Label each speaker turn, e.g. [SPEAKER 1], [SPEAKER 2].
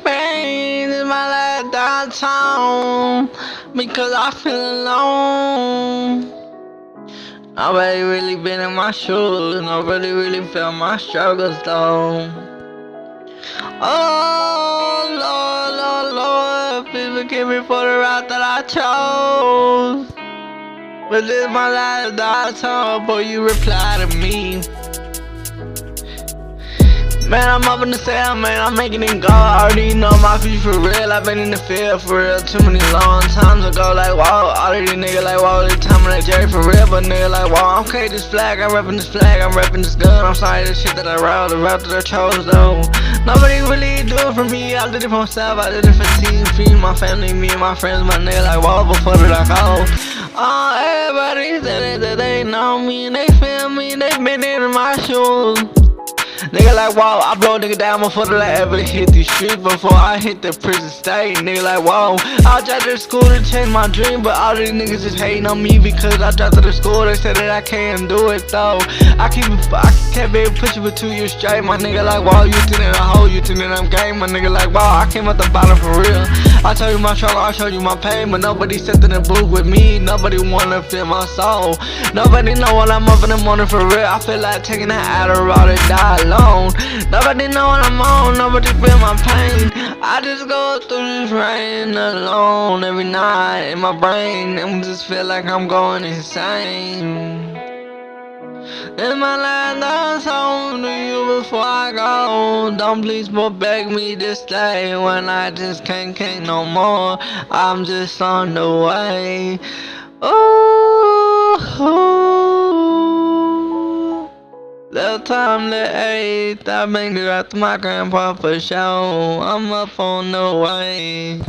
[SPEAKER 1] Pain in my last downtown because I feel alone. Nobody really been in my shoes, nobody really felt my struggles though. Oh Lord, Lord, Lord, please forgive me for the route that I chose. But this is my last downtown, boy, you reply to me. Man, I'm up in the cell, man, I'm making it go. I already know my future for real. I've been in the field for real too many long times ago. Like, wow, all of these niggas like, wow, they tell me like Jerry for real. But nigga like, wow, I'm carrying this flag, I'm reppin' this flag, I'm reppin' this gun. I'm sorry, the shit that I wrote, the route that I chose though. Nobody really do it for me, I did it for myself, I did it for team, feeding my family, me and my friends, my nigga like, wow, before that I go. Everybody said that they know me, and they feel me, they been in my shoes. Nigga like, wow, I blow a nigga down before I ever hit these streets, before I hit the prison state. Nigga like, wow, I dropped to the school to change my dream, but all these niggas just hating on me because I dropped to the school. They said that I can't do it though. I can't be able to push you for 2 years straight. My nigga like, wow, you think that I hold, you think that I'm game. My nigga like, wow, I came at the bottom for real. I told you my struggle, I showed you my pain, but nobody sat in the booth with me. Nobody wanna feel my soul. Nobody know when I'm up in the morning for real. I feel like taking that Adderall to die alone. Nobody know what I'm on, nobody feel my pain. I just go through this rain alone every night in my brain, and just feel like I'm going insane. This my last song to you before I go. Don't please beg me to stay when I just can't no more. I'm just on the way. Ooh, little time to 8, I made it out to my grandpa for sure. I'm up on the way.